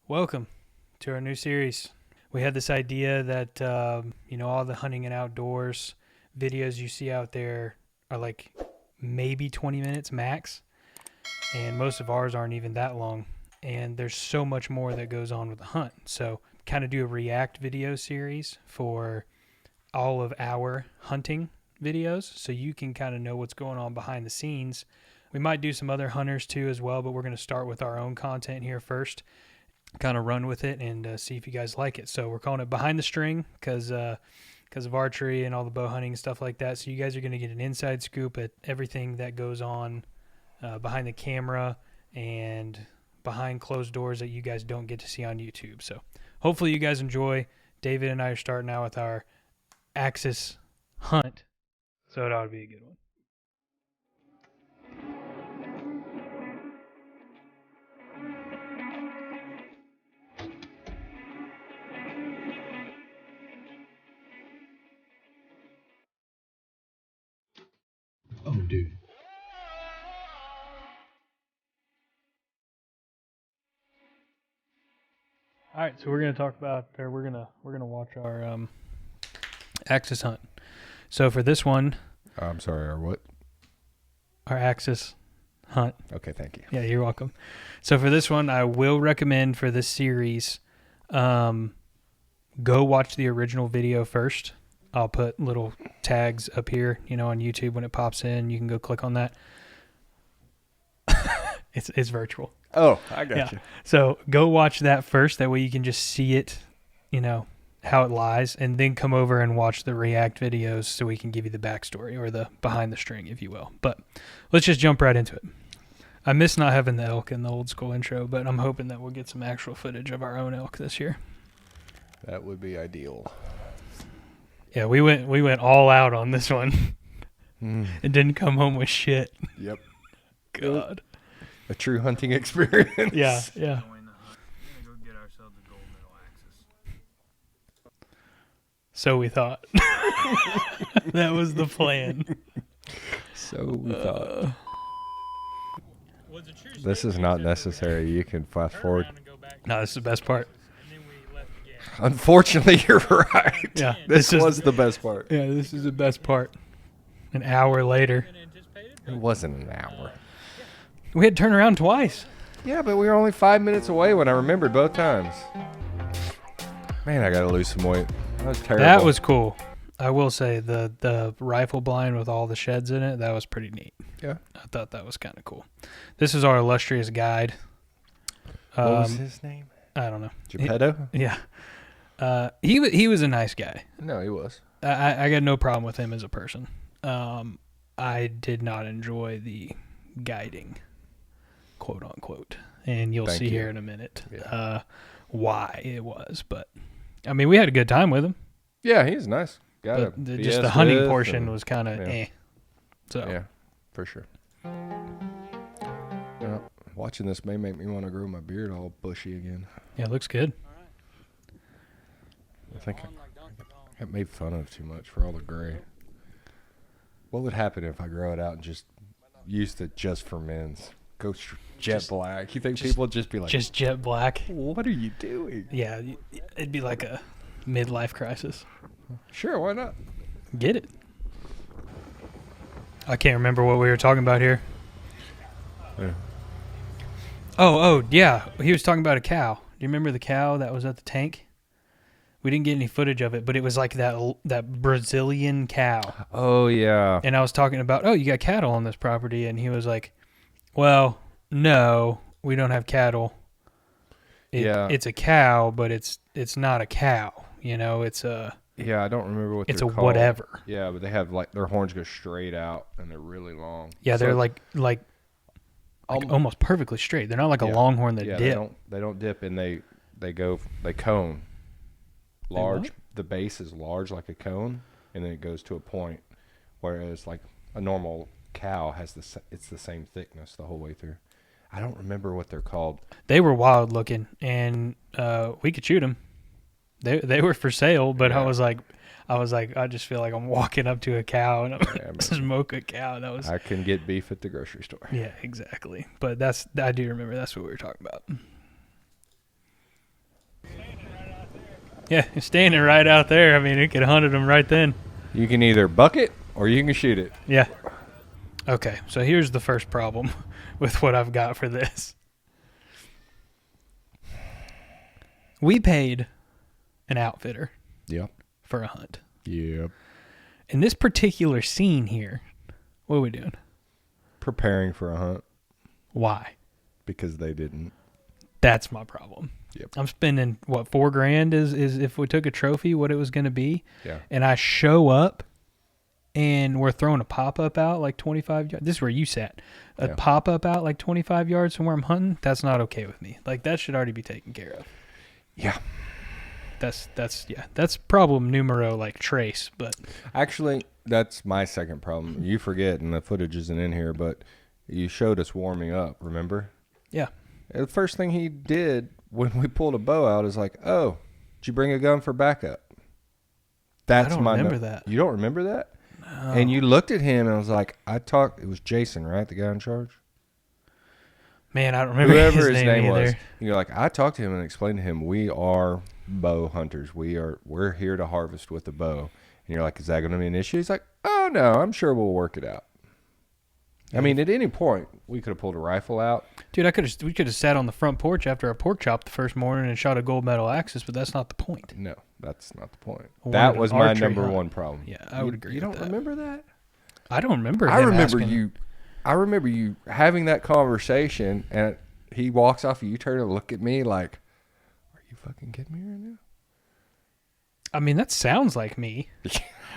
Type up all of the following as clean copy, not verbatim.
Welcome to our new series. We had this idea that, all the hunting and outdoors videos you see out there are like maybe 20 minutes max, and most of ours aren't even that long. And there's so much more that goes on with the hunt. So, kind of do a react video series for all of our hunting videos so you can kind of know what's going on behind the scenes. We might do some other hunters too as well, but we're going to start with our own content here first, kind of run with it and see if you guys like it. So we're calling it Behind the String because of archery and all the bow hunting and stuff like that. So you guys are going to get an inside scoop at everything that goes on behind the camera and behind closed doors that you guys don't get to see on YouTube. So hopefully you guys enjoy. David and I are starting out with our Axis hunt, so it ought to be a good one. Oh, dude. All right, so we're gonna talk about, or we're gonna watch our Axis hunt. So for this one, I'm sorry, or what? our Axis hunt. Okay, thank you. Yeah, you're welcome. So for this one, I will recommend for this series, go watch the original video first. I'll put little tags up here, on YouTube when it pops in. You can go click on that. It's virtual. Oh, I got you. So go watch that first. That way you can just see it, how it lies, and then come over and watch the React videos so we can give you the backstory or the behind the string, if you will. But let's just jump right into it. I miss not having the elk in the old school intro, but I'm hoping that we'll get some actual footage of our own elk this year. That would be ideal. Yeah, we went all out on this one. And didn't come home with shit. Yep. God. A true hunting experience. Yeah. So we thought. That was the plan. So we thought. This is not necessary. You can fast forward. No, this is the best part. Unfortunately, you're right. Yeah, This was the best part. Yeah, this is the best part. An hour later. It wasn't an hour. We had to turn around twice. Yeah, but we were only 5 minutes away when I remembered both times. Man, I gotta lose some weight. That was terrible. That was cool. I will say the rifle blind with all the sheds in it, that was pretty neat. Yeah. I thought that was kind of cool. This is our illustrious guide. What was his name? I don't know. Geppetto? Yeah. He was a nice guy. No, he was. I got no problem with him as a person. I did not enjoy the guiding, quote unquote, and you'll see here in a minute why it was. But I mean, we had a good time with him. Yeah, he's nice. But just the hunting portion was kind of So yeah, for sure. Yeah, watching this may make me want to grow my beard all bushy again. Yeah, it looks good. I think I got made fun of too much for all the gray. What would happen if I grow it out and just use the just for men's? Go jet black. You think people would just be like... Just jet black? What are you doing? Yeah, it'd be like a midlife crisis. Sure, why not? Get it. I can't remember what we were talking about here. Yeah. Oh, yeah. He was talking about a cow. Do you remember the cow that was at the tank? We didn't get any footage of it, but it was like that Brazilian cow. Oh, yeah. And I was talking about, you got cattle on this property. And he was like, well, no, we don't have cattle. It's a cow, but it's not a cow. It's a... Yeah, I don't remember what it's they're a called. Whatever. Yeah, but they have their horns go straight out and they're really long. Yeah, they're like almost perfectly straight. They're not like a longhorn that dip. They don't dip, and they cone. Large. The base is large like a cone, and then it goes to a point. Whereas like a normal cow has it's the same thickness the whole way through. I don't remember what they're called. They were wild looking, and we could shoot them. They were for sale, but yeah. I was like, I just feel like I'm walking up to a cow and I'm gonna smoke a cow. I can get beef at the grocery store. Yeah, exactly. But I do remember that's what we were talking about. Yeah, you're standing right out there. I mean, it could have hunted them right then. You can either buck it or you can shoot it. Yeah. Okay, so here's the first problem with what I've got for this. We paid an outfitter Yep. for a hunt. Yep. In this particular scene here, what are we doing? Preparing for a hunt Why? because they didn't. That's my problem. Yep. I'm spending, what, $4,000 is if we took a trophy, what it was going to be. Yeah. And I show up and we're throwing a pop-up out like 25 yards. This is where you sat. A pop-up out like 25 yards from where I'm hunting. That's not okay with me. Like, that should already be taken care of. Yeah. That's problem numero, like trace. But Actually, that's my second problem. You forget, and the footage isn't in here, but you showed us warming up, remember? Yeah. And the first thing he did when we pulled a bow out is like, oh, did you bring a gun for backup? That's I don't remember that. You don't remember that? No. And you looked at him and was like, it was Jason, right? The guy in charge? Man, I don't remember Whoever his name either. was. You're like, I talked to him and explained to him, we are bow hunters. We're here to harvest with a bow. And you're like, is that going to be an issue? He's like, oh no, I'm sure we'll work it out. I mean, at any point, we could have pulled a rifle out. Dude, we could have sat on the front porch after a pork chop the first morning and shot a gold medal axis, but that's not the point. No, that's not the point. I That wanted was an my archery number hunt. one problem. Yeah, I would agree You with don't that. remember that? I don't remember I him remember asking. I remember you having that conversation, and he walks off a U-turn and look at me like, are you fucking kidding me right now? I mean, that sounds like me.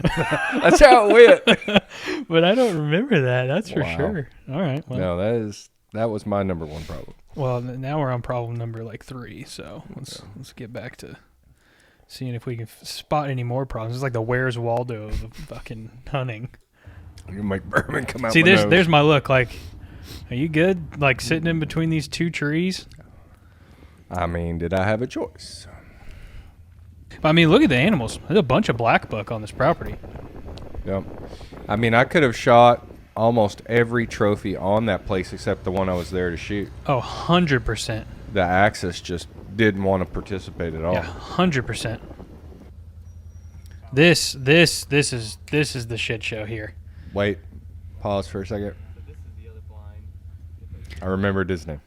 That's how it went. But I don't remember that. That's for Wow. sure. All right. Well, No, that was my number one problem. well, now we're on problem number like 3. So let's get back to seeing if we can spot any more problems. It's like the Where's Waldo of the fucking hunting. You make Berman come out. See, my nose. there's my look. Like, are you good? Like sitting in between these two trees? I mean, did I have a choice? I mean, look at the animals. There's a bunch of black buck on this property. Yep. I mean, I could have shot almost every trophy on that place except the one I was there to shoot. Oh, 100%. The Axis just didn't want to participate at all. Yeah, 100%. This is the shit show here. Wait, pause for a second. I remembered his name,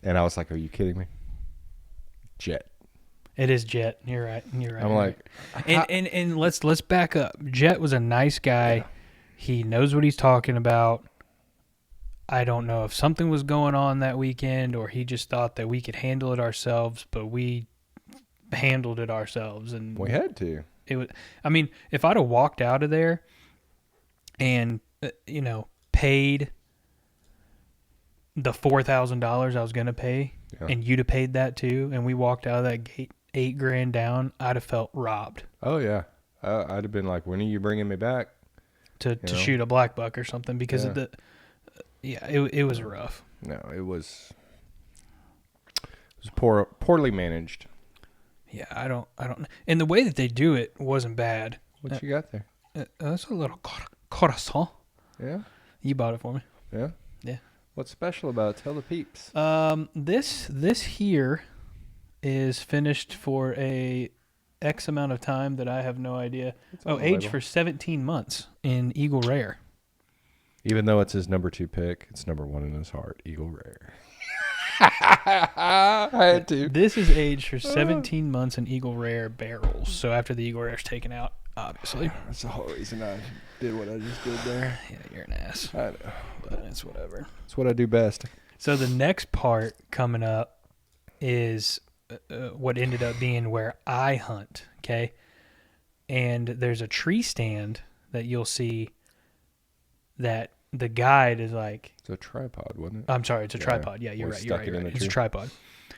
and I was like, "Are you kidding me?" Jet. It is Jet. You're right. I'm like, and let's back up. Jet was a nice guy. Yeah. He knows what he's talking about. I don't know if something was going on that weekend or he just thought that we could handle it ourselves, but we handled it ourselves, and we had to. it was. I mean, if I'd have walked out of there and paid the $4,000 I was gonna pay, Yeah. and you'd have paid that too, and we walked out of that gate $8,000 down, I'd have felt robbed Oh yeah, I'd have been like, "When are you bringing me back?" to shoot a black buck or something because of the. Yeah, it was rough. No, it was poorly managed. Yeah, I don't. And the way that they do it wasn't bad. What you got there? That's a little corazon. Yeah, You bought it for me. yeah, Yeah. What's special about it? Tell the peeps. This here is finished for a X amount of time that I have no idea. on the Aged label. for 17 months in Eagle Rare. Even though it's his number 2 pick, it's number 1 in his heart. Eagle Rare. I had to. This is aged for 17 months in Eagle Rare barrels. So after the Eagle Rare is taken out, obviously. That's the whole reason I did what I just did there. Yeah, you're an ass. I know. But it's whatever. It's what I do best. So the next part coming up is what ended up being where I hunt, okay? And there's a tree stand that you'll see that the guide is like... It's a tripod, wasn't it? I'm sorry, it's a tripod. Yeah, you're We right. stuck it in the It's a tree. tripod.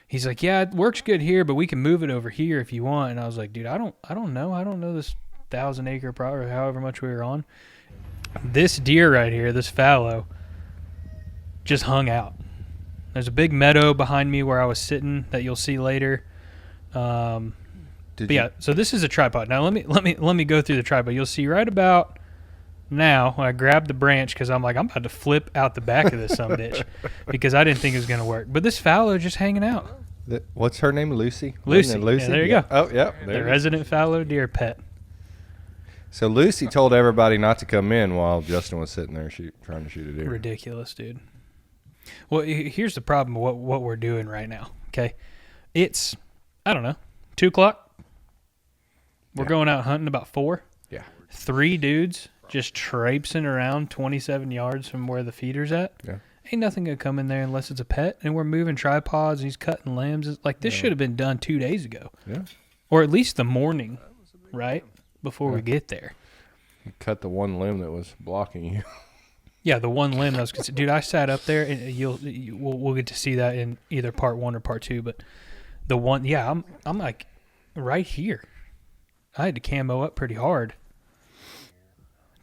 He's like, yeah, it works good here, but we can move it over here if you want. And I was like, dude, I don't know. I don't know this 1,000-acre property, or however much we were on. This deer right here, this fallow, just hung out. There's a big meadow behind me where I was sitting that you'll see later. But yeah, so this is a tripod. Now let me go through the tripod. You'll see right about now when I grabbed the branch because I'm about to flip out the back of this sumbitch because I didn't think it was gonna work. But this fallow just hanging out. What's her name? Lucy? Lucy. Lucy? Yeah, there you go. Oh, yeah. The resident fallow deer pet. So Lucy told everybody not to come in while Justin was sitting there trying to shoot a deer. Ridiculous, dude. Well, here's the problem with what we're doing right now, okay? It's, I don't know, 2 o'clock. We're going out hunting about 4. Yeah. 3 dudes just traipsing around 27 yards from where the feeder's at. Yeah. Ain't nothing going to come in there unless it's a pet. And we're moving tripods and he's cutting limbs. It's like, this should have been done 2 days ago. Yeah. Or at least the morning, right? Before we get there. You cut the one limb that was blocking you. Yeah, the one limb that was considered. Dude, I sat up there, and we'll get to see that in either part 1 or part 2. But the one, yeah, I'm like right here. I had to camo up pretty hard.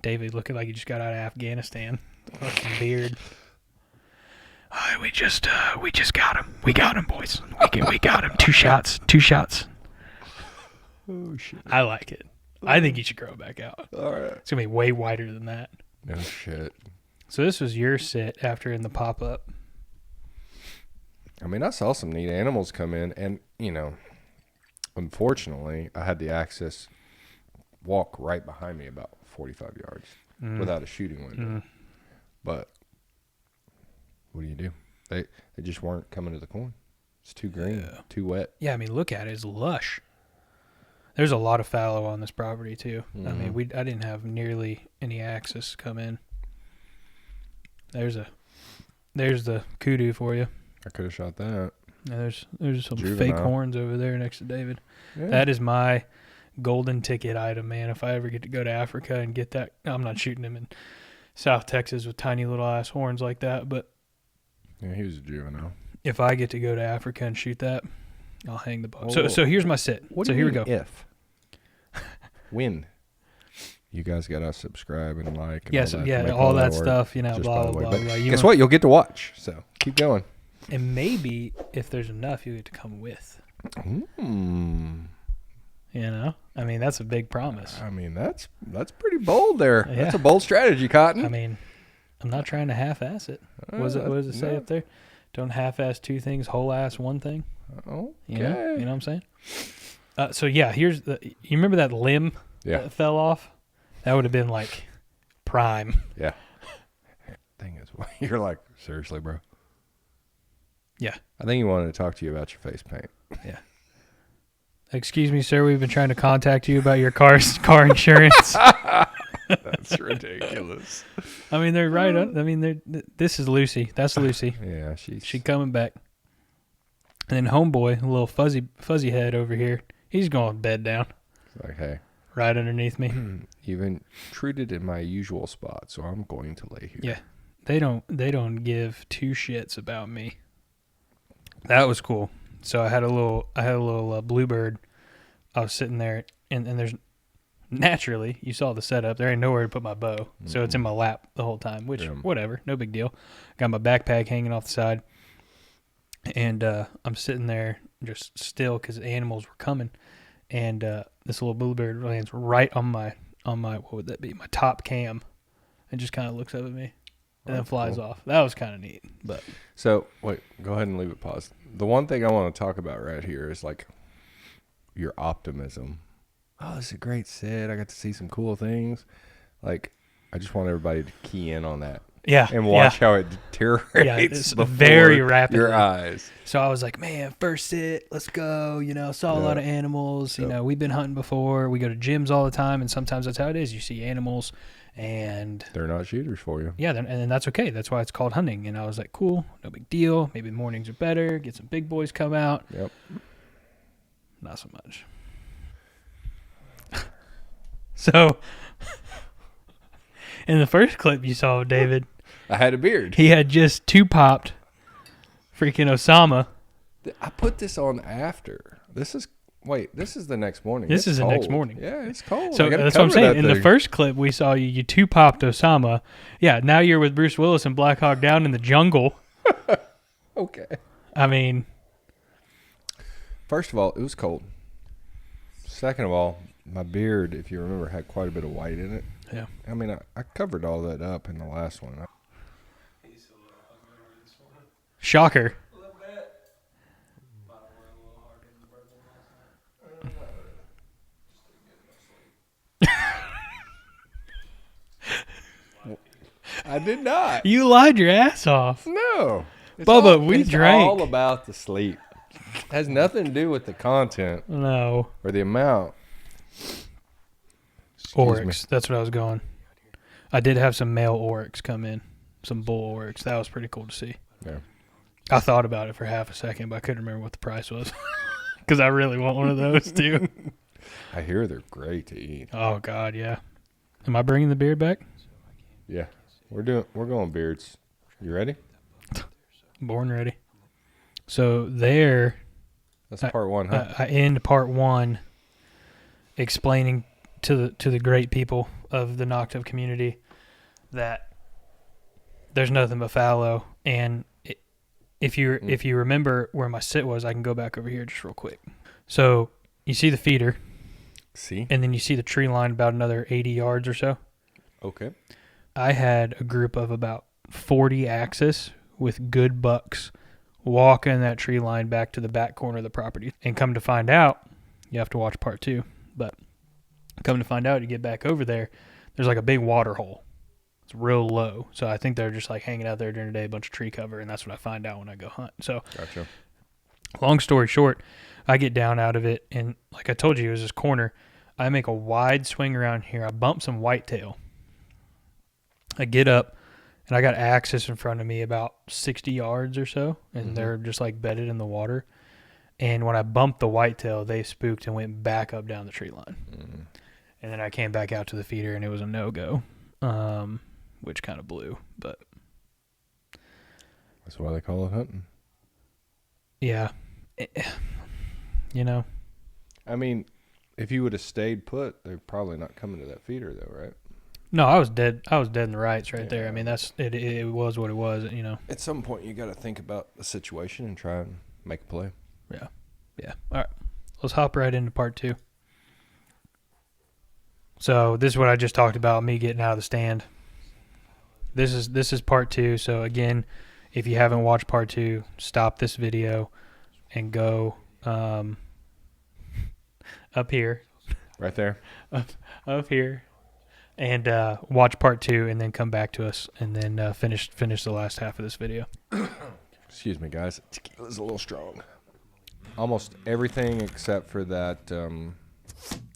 David looking like he just got out of Afghanistan. Fucking beard. We just got him. We got him, boys. We got him. 2 shots. 2 shots. Oh shit! I like it. I think you should grow it back out. All right. It's gonna be way wider than that. No shit. So this was your sit after in the pop-up. I mean, I saw some neat animals come in, and, unfortunately, I had the access walk right behind me about 45 yards without a shooting window. But what do? They just weren't coming to the corn. It's too green, too wet. Yeah, I mean, look at it. It's lush. There's a lot of fallow on this property, too. I mean, I didn't have nearly any access come in. There's the kudu for you. I could have shot that. Yeah, there's some Juvenile. fake horns over there next to David. Yeah. That is my golden ticket item, man. If I ever get to go to Africa and get that, I'm not shooting him in South Texas with tiny little ass horns like that. But Yeah, he was a juvenile. if I get to go to Africa and shoot that, I'll hang the bow. Whoa. So here's my sit. So here we go. If. When. You guys got to subscribe and like. And Yes, all that, yeah, to make all that work, stuff, just blah, by the blah, way. blah, But blah. guess what? You'll get to watch. So keep going. And maybe if there's enough, you get to come with. I mean, that's a big promise. I mean, that's pretty bold there. Yeah. That's a bold strategy, Cotton. I mean, I'm not trying to half-ass it. What does it say up there? Don't half-ass 2 things, whole-ass 1 thing. Okay. You know what I'm saying? So yeah, here's you remember that limb that fell off? That would have been like prime. Yeah. Thing is, you're like, seriously, bro? Yeah. I think he wanted to talk to you about your face paint. Yeah. Excuse me, sir. We've been trying to contact you about your car insurance. That's ridiculous. I mean, they're right. I mean, this is Lucy. That's Lucy. Yeah, She coming back. And then homeboy, a little fuzzy head over here. He's going bed down. Like, hey, right underneath me. You've intruded in my usual spot, so I'm going to lay here. Yeah. They don't give 2 shits about me. That was cool. So I had a little bluebird. I was sitting there, and there's naturally, you saw the setup. There ain't nowhere to put my bow, so it's in my lap the whole time. Which whatever, no big deal. Got my backpack hanging off the side, and I'm sitting there just still because animals were coming, and this little bluebird lands right on my what would that be? My top cam, and just kind of looks up at me. And then flies off. That was kind of neat. But so, wait, go ahead and leave it paused. The one thing I want to talk about right here is like your optimism. Oh, this is a great sit. I got to see some cool things. Like, I just want everybody to key in on that. Yeah. And watch how it deteriorates it's before very rapidly. your eyes. So I was like, man, first sit, let's go. Saw a lot of animals. We've been hunting before. We go to gyms all the time, and sometimes that's how it is. You see animals. And they're not shooters for you. Yeah, and that's okay. That's why it's called hunting. And I was like, cool, no big deal. Maybe mornings are better. Get some big boys come out. Yep. Not so much. So, in the first clip you saw of David, I had a beard. He had just 2 popped freaking Osama. I put this on after. This is the next morning. This is the next morning. Yeah, it's cold. So that's what I'm saying. In the first clip, we saw you 2 popped Osama. Yeah, now you're with Bruce Willis and Black Hawk Down in the jungle. Okay. I mean, first of all, it was cold. Second of all, my beard, if you remember, had quite a bit of white in it. Yeah. I mean, I covered all that up in the last one. Shocker. I did not. You lied your ass off. No. Bubba, we drank. It's all about the sleep. It has nothing to do with the content No. or the amount. Oryx. That's what I was going. I did have some male oryx come in. Some bull oryx. That was pretty cool to see. Yeah. I thought about it for half a second, but I couldn't remember what the price was. Because I really want one of those, too. I hear they're great to eat. Oh, God, yeah. Am I bringing the beard back? Yeah. We're going beards. You ready? Born ready. So there... That's part one, huh? I end part one explaining to the great people of the Knocked Up community that there's nothing but fallow. And if you remember where my sit was, I can go back over here just real quick. So you see the feeder. See? And then you see the tree line about another 80 yards or so. Okay. I had a group of about 40 axis with good bucks walking that tree line back to the back corner of the property. And come to find out, you have to watch part 2, but come to find out, you get back over there, there's like a big water hole. It's real low. So I think they're just like hanging out there during the day, a bunch of tree cover, and that's what I find out when I go hunt. So Gotcha. Long story short, I get down out of it, and like I told you, it was this corner. I make a wide swing around here. I bump some whitetail. I get up, and I got axis in front of me about 60 yards or so, and they're just like bedded in the water. And when I bumped the whitetail, they spooked and went back up down the tree line. Mm. And then I came back out to the feeder, and it was a no-go, which kind of blew. But That's why they call it hunting. yeah, you know. I mean, if you would have stayed put, they're probably not coming to that feeder, though, right? No, I was dead. I was dead in the rights right there. I Yeah. mean, that's it. It was what it was, you know. At some point, you got to think about the situation and try and make a play. Yeah. All right. Let's hop right into part 2. So this is what I just talked about, me getting out of the stand. This is part 2. So again, if you haven't watched part 2, stop this video and go up here. Right there. Up here. And watch part 2 and then come back to us and then finish the last half of this video. Excuse me, guys. Tequila's a little strong. Almost everything except for that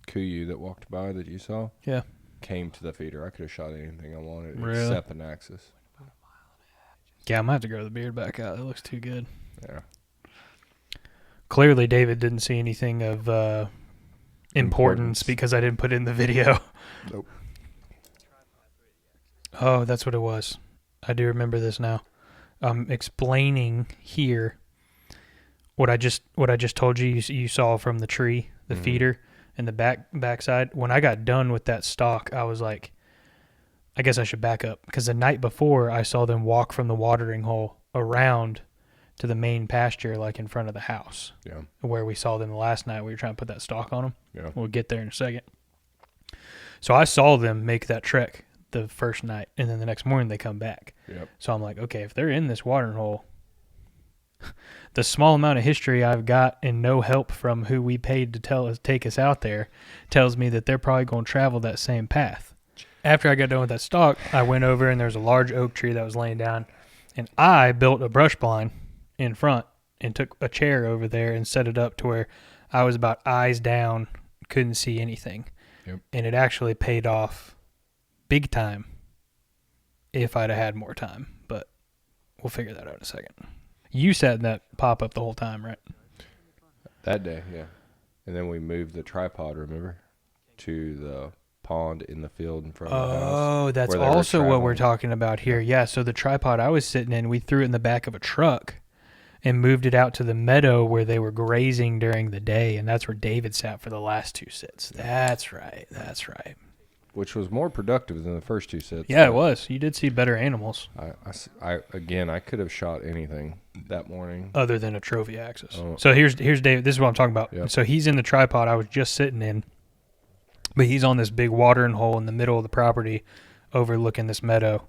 kuyu that walked by that you saw. Yeah. Came to the feeder. I could have shot anything I wanted Really? except an axis. Yeah, I might have to grow the beard back out. It looks too good. Yeah. Clearly, David didn't see anything of importance because I didn't put it in the video. Nope. Oh, that's what it was. I do remember this now. I'm explaining here what I just told you. You saw from the tree, the feeder, and the backside. When I got done with that stalk, I was like, I guess I should back up because the night before I saw them walk from the watering hole around to the main pasture, like in front of the house. Yeah. Where we saw them the last night. We were trying to put that stalk on them. Yeah. We'll get there in a second. So I saw them make that trek the first night, and then the next morning they come back. Yep. So I'm like, okay, if they're in this watering hole, the small amount of history I've got and no help from who we paid to take us out there tells me that they're probably going to travel that same path. After I got done with that stalk, I went over and there's a large oak tree that was laying down, and I built a brush blind in front and took a chair over there and set it up to where I was about eyes down, couldn't see anything. Yep. And it actually paid off big time if I'd have had more time, but we'll figure that out in a second. You sat in that pop-up the whole time, right? That day, yeah. And then we moved the tripod, remember, to the pond in the field in front of the house. Oh, that's where they were also what we're traveling. talking about here. Yeah, so the tripod I was sitting in, we threw it in the back of a truck and moved it out to the meadow where they were grazing during the day, and that's where David sat for the last 2 sits. That's right. That's right. Which was more productive than the first 2 sets. Yeah, it was. You did see better animals I could have shot anything that morning. other than a trophy axis. Oh. So here's David. This is what I'm talking about. Yep. So he's in the tripod I was just sitting in, but he's on this big watering hole in the middle of the property overlooking this meadow.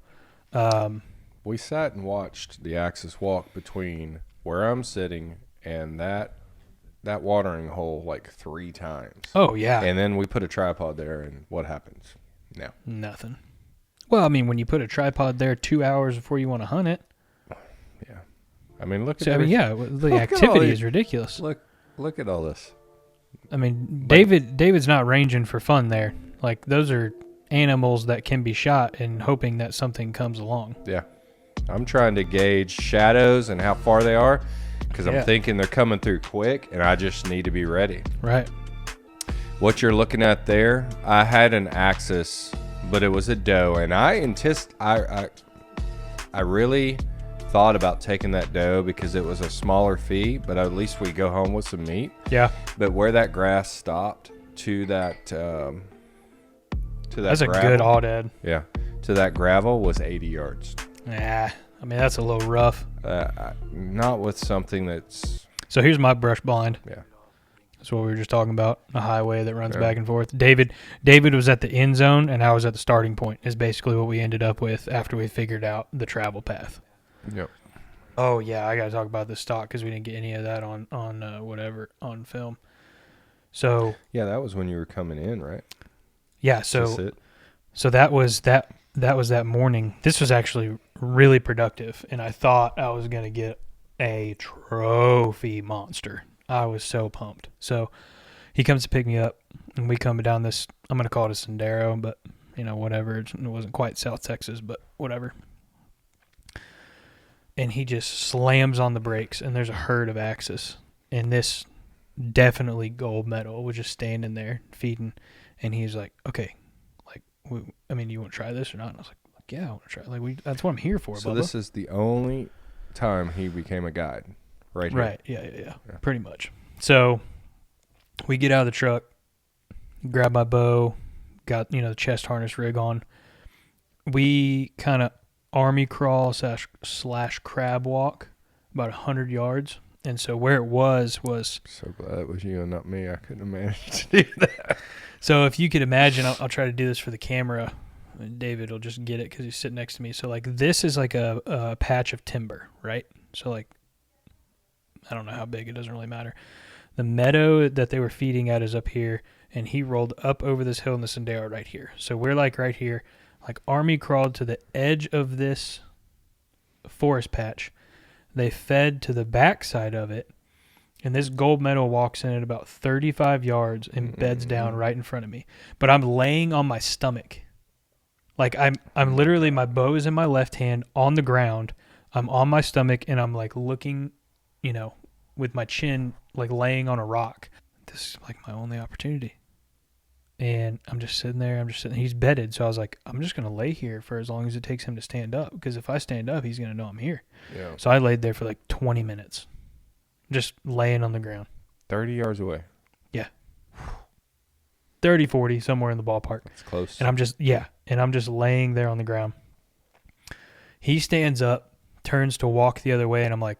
We sat and watched the axis walk between where I'm sitting and that watering hole like 3 times. Oh, yeah. And then we put a tripod there, and what happens? No. Nothing. Well, I mean, when you put a tripod there 2 hours before you want to hunt it. Yeah. I mean, look at So, I mean, everything. yeah, the Look at all activity these- is ridiculous. Look at all this. I mean, But- David's not ranging for fun there. Like, those are animals that can be shot and hoping that something comes along. Yeah. I'm trying to gauge shadows and how far they are because Yeah. I'm thinking they're coming through quick and I just need to be ready. Right. What you're looking at there, I had an axis, but it was a doe, and I really thought about taking that doe because it was a smaller fee, but at least we go home with some meat. Yeah. But where that grass stopped to that That's a gravel, good aoudad. yeah, to that gravel was 80 yards. Yeah. I mean, that's a little rough. Not with something that's So here's my brush blind. yeah. That's what we were just talking about. A highway that runs Yeah. back and forth. David was at the end zone, and I was at the starting point. Is basically what we ended up with after we figured out the travel path. Yep. Oh yeah, I got to talk about the stock because we didn't get any of that on film. So Yeah, that was when you were coming in, right? yeah, To so sit? so that was that morning. This was actually really productive, and I thought I was gonna get a trophy monster. I was so pumped. So he comes to pick me up, and we come down this. I'm gonna call it a sendero, but whatever. It wasn't quite South Texas, but whatever. And he just slams on the brakes, and there's a herd of axis, and this definitely gold medal was just standing there feeding, and he's like, "Okay, like, you want to try this or not?" And I was like, "Yeah, I want to try. That's what I'm here for." So Bubba. this is the only time he became a guide, right here. Right. Yeah. Pretty much. So we get out of the truck, grab my bow, got the chest harness rig on. We kind of army crawl slash crab walk about 100 yards, and so where it was So glad it was you and not me. I couldn't have managed to do that. so if you could imagine, I'll try to do this for the camera. David will just get it because he's sitting next to me. So like this is like a patch of timber, right? So like I don't know how big, it doesn't really matter. The meadow that they were feeding at is up here, and he rolled up over this hill in the sendero right here. So we're like right here, like army crawled to the edge of this forest patch. They fed to the backside of it, and this gold medal walks in at about 35 yards and beds down right in front of me. But I'm laying on my stomach. Like I'm literally, my bow is in my left hand on the ground. I'm on my stomach, and I'm like looking, with my chin like laying on a rock. This is like my only opportunity. And I'm just sitting there. He's bedded. So I was like, I'm just going to lay here for as long as it takes him to stand up. Because if I stand up, he's going to know I'm here. Yeah. So I laid there for like 20 minutes. Just laying on the ground. 30 yards away. 30, 40, somewhere in the ballpark. It's close. And I'm just laying there on the ground. He stands up, turns to walk the other way. And I'm like,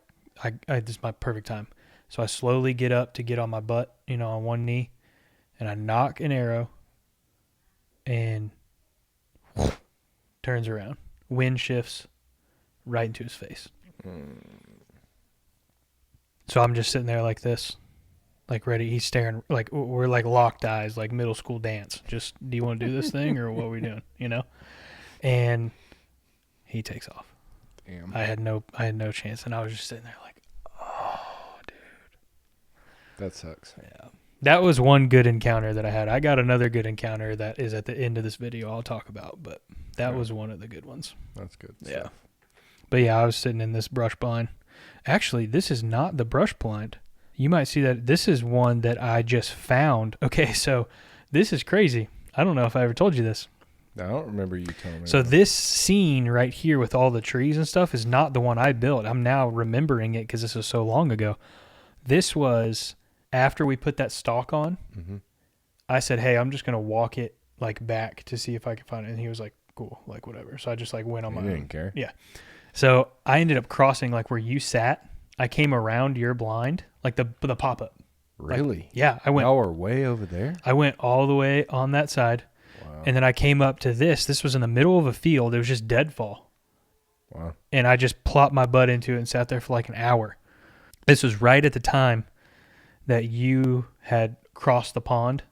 this is my perfect time. So I slowly get up to get on my butt, on one knee. And I knock an arrow, and turns around. Wind shifts right into his face. So I'm just sitting there like this, like ready. He's staring, like we're like locked eyes, like middle school dance. Just, do you want to do this thing or what are we doing? And he takes off. Damn. I had no chance, and I was just sitting there like, oh, dude. That sucks. Yeah. That was one good encounter that I had. I got another good encounter that is at the end of this video I'll talk about, but that was one of the good ones. That's good. Yeah. Stuff. But yeah, I was sitting in this brush blind. Actually, this is not the brush blind. You might see that this is one that I just found. Okay, so this is crazy. I don't know if I ever told you this. I don't remember you telling me. So that. this scene right here with all the trees and stuff is not the one I built. I'm now remembering it because this was so long ago. This was after we put that stalk on. Mm-hmm. I said, hey, I'm just going to walk it like back to see if I can find it. And he was like, cool, like whatever. So I just like went on my You own. didn't care. Yeah. So I ended up crossing like where you sat. I came around your blind, like the pop-up. Really? Yeah, I went. Y'all were way over there? I went all the way on that side. Wow. And then I came up to this. This was in the middle of a field. It was just deadfall. Wow. And I just plopped my butt into it and sat there for like an hour. This was right at the time that you had crossed the pond,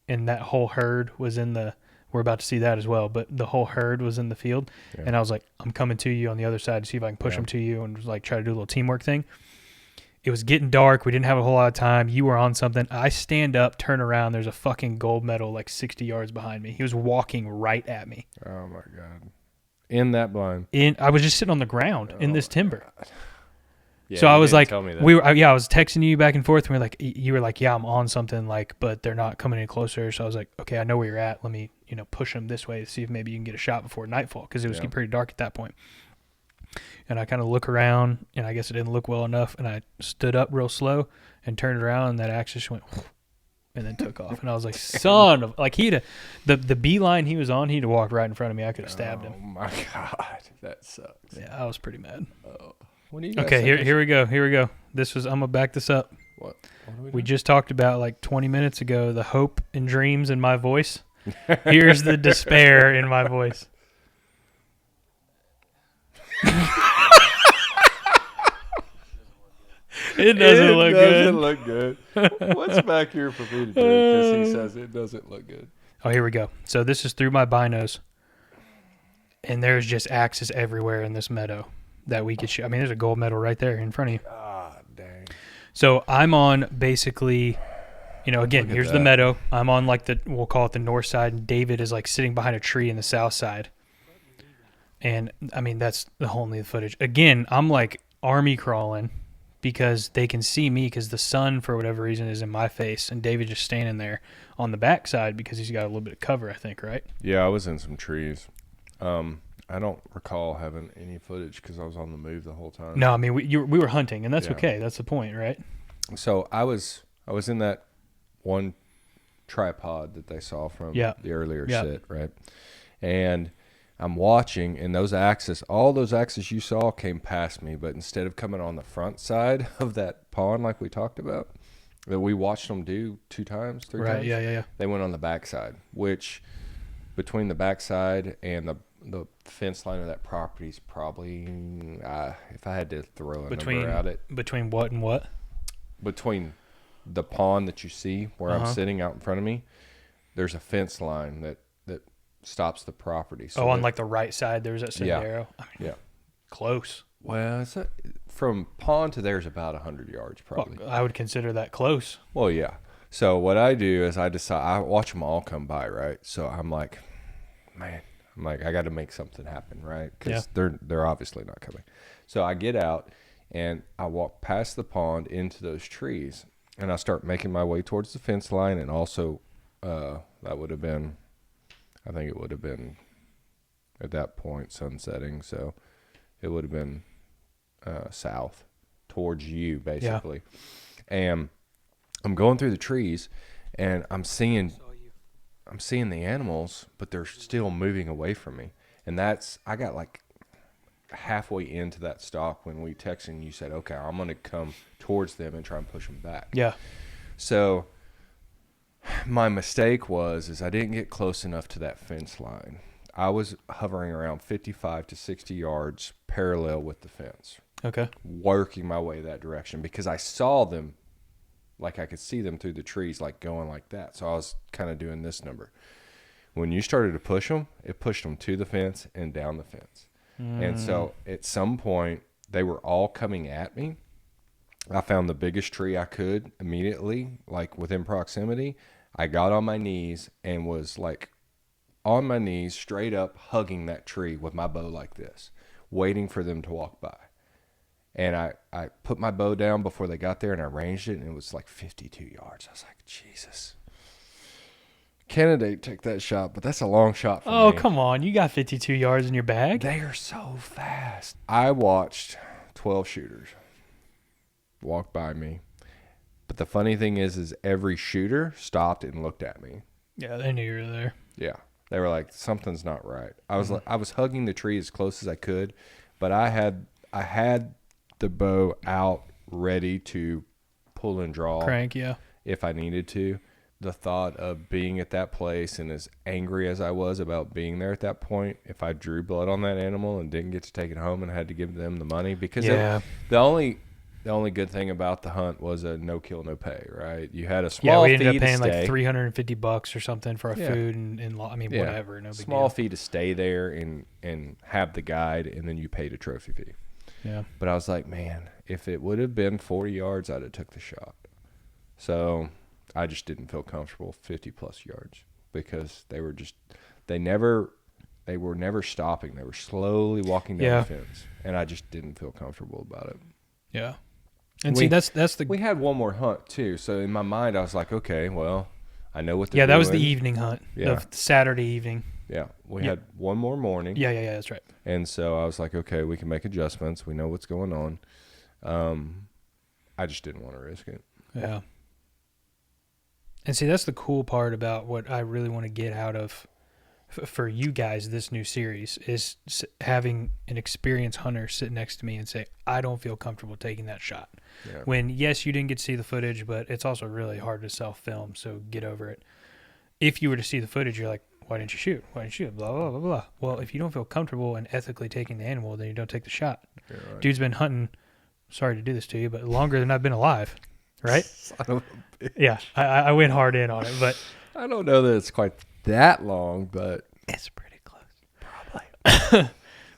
and that whole herd was in the we're about to see that as well. But the whole herd was in the field, and I was like, I'm coming to you on the other side to see if I can push them to you, and like try to do a little teamwork thing. It was getting dark. We didn't have a whole lot of time. You were on something. I stand up, turn around. There's a fucking gold medal like 60 yards behind me. He was walking right at me. Oh my God. In that blind. I was just sitting on the ground in this timber. Yeah, so I was like, tell me that. I was texting you back and forth. And you were like, yeah, I'm on something, like, but they're not coming any closer. So I was like, okay, I know where you're at. Let me, push them this way to see if maybe you can get a shot before nightfall, because it was getting pretty dark at that point. And I kind of look around, and I guess it didn't look well enough. And I stood up real slow and turned around, and that axe just went, and then took off. And I was like, son of, like, the beeline he was on, he'd have walked right in front of me. I could have stabbed him. Oh my God, that sucks. Yeah, I was pretty mad. When do you guys Okay, here we go. I'm gonna back this up. What We just talked about like 20 minutes ago the hope and dreams in my voice. Here's the despair in my voice. It doesn't look good. What's back here for me to do? Because he says it doesn't look good. Oh, here we go. So this is through my binos, and there's just axes everywhere in this meadow that we could shoot. I mean, there's a gold medal right there in front of you. Ah, dang. So I'm on basically, again, here's the meadow. I'm on like we'll call it the north side, and David is like sitting behind a tree in the south side. And I mean, that's the only footage. Again, I'm like army crawling because they can see me, because the sun, for whatever reason, is in my face, and David just standing there on the back side because he's got a little bit of cover, I think, right? Yeah, I was in some trees. I don't recall having any footage because I was on the move the whole time. No, I mean, we were hunting, and that's okay. That's the point, right? So I was in that one tripod that they saw from the earlier sit, right? And I'm watching, and all those axes you saw came past me, but instead of coming on the front side of that pond like we talked about, that we watched them do 2 times, 3 times. Right, yeah. They went on the backside, which between the backside and the fence line of that property is probably, if I had to throw a number at it. Between what and what? Between the pond that you see where I'm sitting out in front of me, there's a fence line that stops the property. So on like the right side, there's that same arrow? I mean, close. Well, from pond to there is about 100 yards probably. Well, I would consider that close. Well, yeah. So what I do is I watch them all come by, right? So I'm like, I got to make something happen, right? Because they're obviously not coming. So I get out and I walk past the pond into those trees, and I start making my way towards the fence line, and also that would have been, I think it would have been at that point sunsetting, so it would have been south towards you basically. And I'm going through the trees, and I'm seeing the animals, but they're still moving away from me. And I got like halfway into that stalk when we texted and you said, okay, I'm going to come towards them and try and push them back. Yeah. So my mistake is I didn't get close enough to that fence line. I was hovering around 55 to 60 yards parallel with the fence. Okay. Working my way that direction because I saw them, like I could see them through the trees, like going like that. So I was kind of doing this number. When you started to push them, it pushed them to the fence and down the fence. And so at some point, they were all coming at me. I found the biggest tree I could immediately, like within proximity. I got on my knees and was like on my knees, straight up hugging that tree with my bow like this, waiting for them to walk by. And I put my bow down before they got there, and I ranged it, and it was like 52 yards. I was like, Jesus. Candidate took that shot, but that's a long shot for me. Oh, come on. You got 52 yards in your bag? They are so fast. I watched 12 shooters walk by me. But the funny thing is every shooter stopped and looked at me. Yeah, they knew you were there. Yeah. They were like, something's not right. I was hugging the tree as close as I could, but I had the bow out ready to pull and draw. Crank, yeah. If I needed to. The thought of being at that place, and as angry as I was about being there at that point, if I drew blood on that animal and didn't get to take it home and had to give them the money, because the only the only good thing about the hunt was a no kill, no pay, right? You had a Yeah, small we ended fee up paying to like stay. $350 or something for our Yeah. food and I mean, Yeah. whatever, no big Small deal. fee to stay there and have the guide, and then you paid a trophy fee. Yeah. But I was like, man, if it would have been 40 yards, I'd have took the shot. So I just didn't feel comfortable 50-plus yards because they were never stopping. They were slowly walking down Yeah. the fence, and I just didn't feel comfortable about it. Yeah. And see, that's the We had one more hunt too, so in my mind I was like, okay, well, I know what they're doing. that was the evening hunt of Saturday evening. Yeah, we had one more morning. Yeah, that's right. And so I was like, okay, we can make adjustments. We know what's going on. I just didn't want to risk it. Yeah. And see, that's the cool part about what I really want to get out of for you guys this new series is having an experienced hunter sit next to me and say, I don't feel comfortable taking that shot. Yeah. When, yes, you didn't get to see the footage, but it's also really hard to self-film, so get over it. If you were to see the footage, you're like, why didn't you shoot? Why didn't you shoot? Blah, blah, blah, blah. Well, if you don't feel comfortable and ethically taking the animal, then you don't take the shot. Right. Dude's been hunting, sorry to do this to you, but longer than I've been alive, right? Yeah, I went hard in on it, but I don't know that it's quite that long, but it's pretty close. Probably.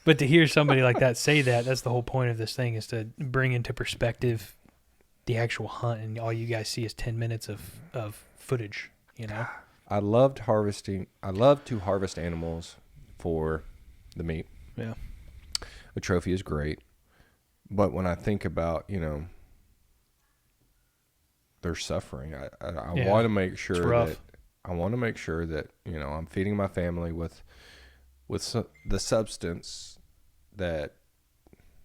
But to hear somebody like that say that's the whole point of this thing, is to bring into perspective the actual hunt, and all you guys see is 10 minutes of footage, you know? I love to harvest animals for the meat. Yeah. A trophy is great. But when I think about, their suffering, I want to make sure that I'm feeding my family with the substance that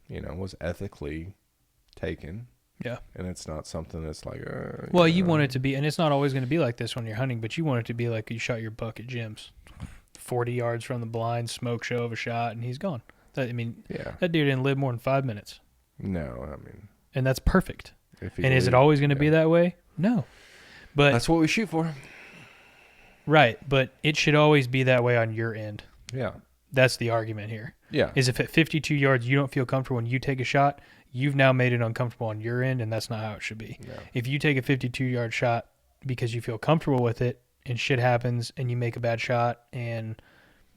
was ethically taken. Yeah. And it's not something that's like well, you want it to be, and it's not always going to be like this when you're hunting, but you want it to be like you shot your buck at Jim's, 40 yards from the blind, smoke show of a shot, and he's gone. That deer didn't live more than 5 minutes. No, and that's perfect. And is it always going to be that way? No. But that's what we shoot for. Right, but it should always be that way on your end. Yeah. That's the argument here. Yeah. Is if at 52 yards you don't feel comfortable when you take a shot, you've now made it uncomfortable on your end, and that's not how it should be. No. If you take a 52-yard shot because you feel comfortable with it and shit happens and you make a bad shot and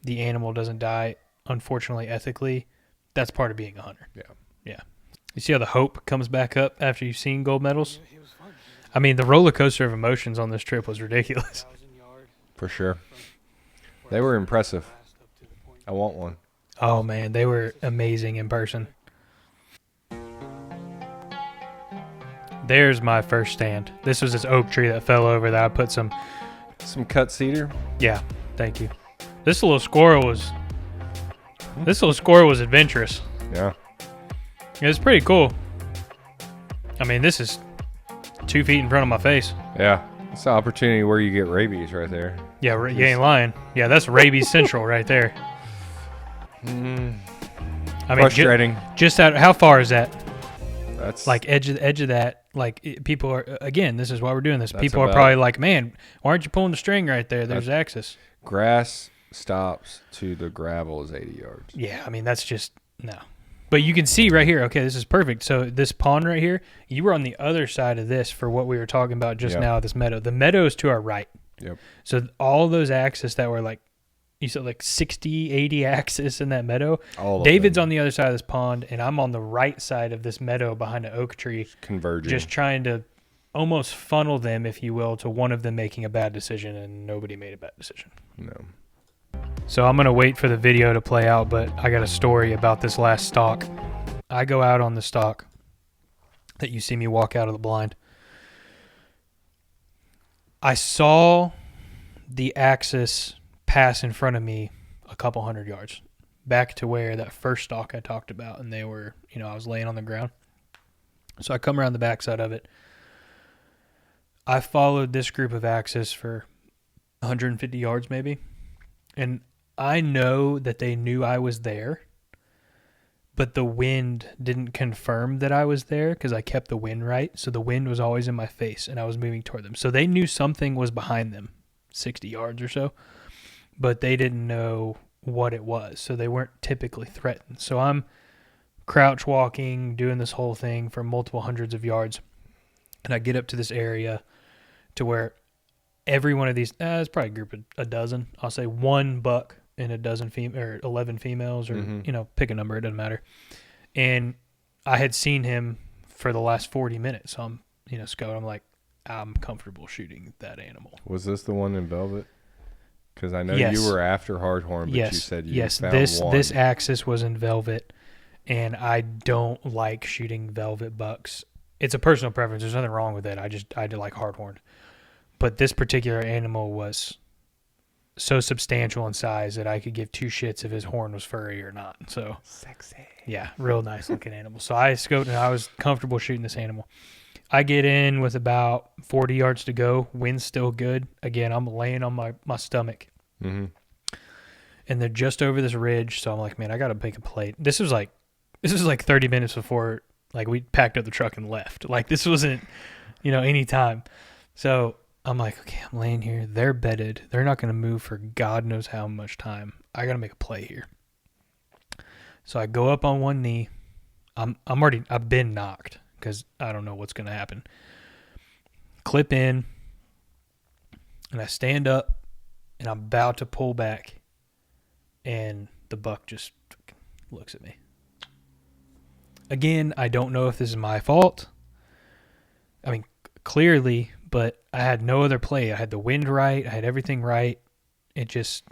the animal doesn't die, unfortunately, ethically, that's part of being a hunter. Yeah. Yeah. You see how the hope comes back up after you've seen gold medals? I mean, the roller coaster of emotions on this trip was ridiculous. For sure. They were impressive. I want one. Oh, man, they were amazing in person. There's my first stand. This was this oak tree that fell over that I put some cut cedar? Yeah, thank you. This little squirrel was adventurous. Yeah. It was pretty cool. I mean, this is 2 feet in front of my face. Yeah. It's the opportunity where you get rabies right there. Yeah, you ain't lying. Yeah, that's rabies central right there. I mean, frustrating. Just out. How far is that? That's like edge of that. Like people are, again, this is why we're doing this. People are about, probably like, man, why aren't you pulling the string right there? There's access. Grass stops to the gravel is 80 yards. Yeah, I mean, that's just, no. But you can see right here, okay, this is perfect. So this pond right here, you were on the other side of this for what we were talking about just now, this meadow. The meadow is to our right. Yep. So all those axes that were like, you said like 60, 80 axes in that meadow. David's on the other side of this pond, and I'm on the right side of this meadow behind an oak tree. Converging. Just trying to almost funnel them, if you will, to one of them making a bad decision, and nobody made a bad decision. No. So I'm going to wait for the video to play out, but I got a story about this last stalk. I go out on the stalk that you see me walk out of the blind. I saw the axis pass in front of me a couple 100 yards back to where that first stalk I talked about, and they were, I was laying on the ground. So I come around the backside of it. I followed this group of axis for 150 yards maybe, and I know that they knew I was there, but the wind didn't confirm that I was there because I kept the wind right. So the wind was always in my face, and I was moving toward them. So they knew something was behind them, 60 yards or so, but they didn't know what it was. So they weren't typically threatened. So I'm crouch walking, doing this whole thing for multiple hundreds of yards. And I get up to this area to where every one of these, it's probably a group of a dozen. I'll say one buck and a dozen or 11 females, or, pick a number. It doesn't matter. And I had seen him for the last 40 minutes. So I'm, Scott, I'm like, I'm comfortable shooting that animal. Was this the one in Velvet? Because I know Yes. you were after Hardhorn, but you said you found one. This axis was in Velvet, and I don't like shooting Velvet bucks. It's a personal preference. There's nothing wrong with it. I do like Hardhorn. But this particular animal was so substantial in size that I could give two shits if his horn was furry or not. So sexy. Yeah, real nice looking animal. So I scoped and I was comfortable shooting this animal. I get in with about 40 yards to go. Wind's still good. Again, I'm laying on my stomach. Mm-hmm. And they're just over this ridge. So I'm like, man, I got to make a plate. This was like 30 minutes before we packed up the truck and left. Like this wasn't, any time. So I'm like, okay, I'm laying here. They're bedded. They're not going to move for God knows how much time. I got to make a play here. So I go up on one knee. I've been knocked because I don't know what's going to happen. Clip in, and I stand up, and I'm about to pull back, and the buck just looks at me. Again, I don't know if this is my fault. I mean, clearly, but I had no other play. I had the wind right. I had everything right. It just,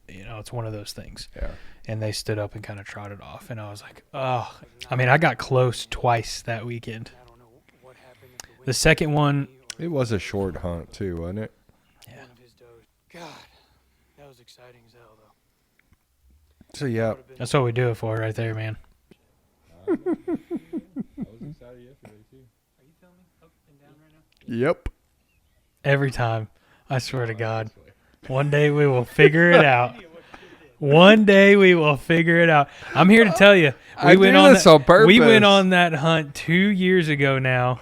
it's one of those things. Yeah. And they stood up and kind of trotted off. And I was like, oh. I mean, I got close twice that weekend. The second one. It was a short hunt, too, wasn't it? Yeah. God, that was exciting as hell, though. So, yeah. That's what we do it for right there, man. I was excited yesterday, too. Are you filming up and down right now? Yep. Every time. I swear to God. One day we will figure it out. One day we will figure it out. I'm here to tell you. We went on that hunt 2 years ago now,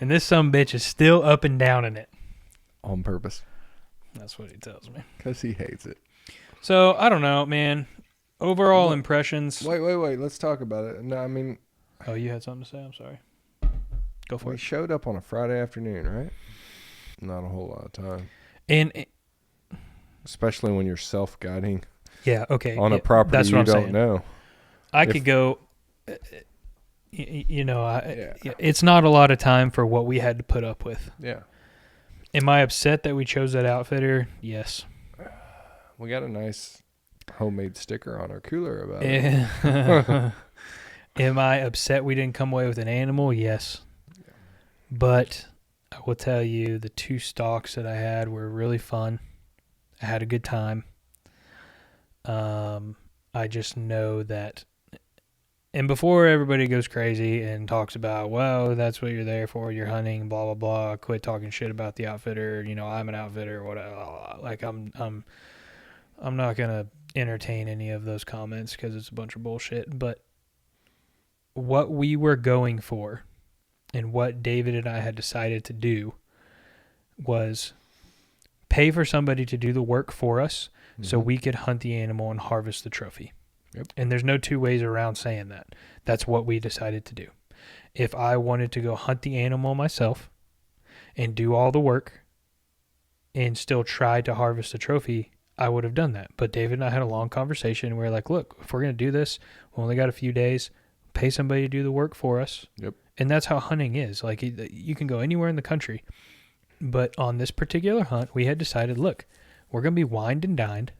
and this sumbitch is still up and down in it. On purpose. That's what he tells me. Because he hates it. So, I don't know, man. Overall impressions. Wait. Let's talk about it. No, I mean. Oh, you had something to say? I'm sorry. Go for it. We showed up on a Friday afternoon, right? Not a whole lot of time. And especially when you're self-guiding. Yeah, okay. On a property you don't know. I could go, it's not a lot of time for what we had to put up with. Yeah. Am I upset that we chose that outfitter? Yes. We got a nice homemade sticker on our cooler about it. Am I upset we didn't come away with an animal? Yes. Yeah. But I will tell you, the two stalks that I had were really fun. I had a good time. I just know that, and before everybody goes crazy and talks about, well, that's what you're there for, you're hunting, blah, blah, blah, quit talking shit about the outfitter, I'm an outfitter, whatever. Like, I'm not going to entertain any of those comments because it's a bunch of bullshit, but what we were going for and what David and I had decided to do was pay for somebody to do the work for us so we could hunt the animal and harvest the trophy. Yep. And there's no two ways around saying that. That's what we decided to do. If I wanted to go hunt the animal myself and do all the work and still try to harvest the trophy, I would have done that. But David and I had a long conversation and we were like, look, if we're going to do this, we only got a few days, pay somebody to do the work for us. Yep. And that's how hunting is. Like, you can go anywhere in the country. But on this particular hunt, we had decided, look, we're going to be wined and dined,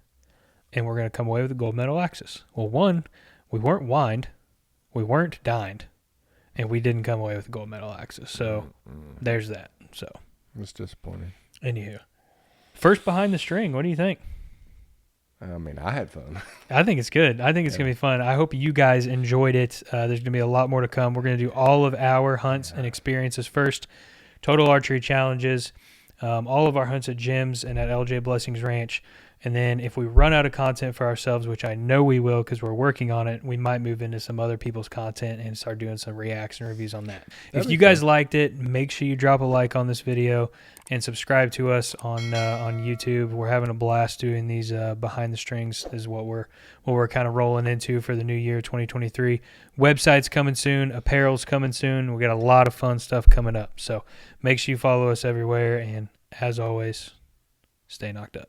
and we're going to come away with a gold medal axis. Well, one, we weren't wined, we weren't dined, and we didn't come away with a gold medal axis. So there's that. So it's disappointing. Anywho, first behind the string, what do you think? I mean, I had fun. I think it's good. I think it's going to be fun. I hope you guys enjoyed it. There's going to be a lot more to come. We're going to do all of our hunts and experiences first. Total archery challenges, all of our hunts at gyms and at LJ Blessings Ranch, And then if we run out of content for ourselves, which I know we will because we're working on it, we might move into some other people's content and start doing some reacts and reviews on that. If you guys liked it, make sure you drop a like on this video and subscribe to us on YouTube. We're having a blast doing these behind the strings is what we're kind of rolling into for the new year 2023. Website's coming soon, apparel's coming soon. We got a lot of fun stuff coming up. So make sure you follow us everywhere, and as always, stay knocked up.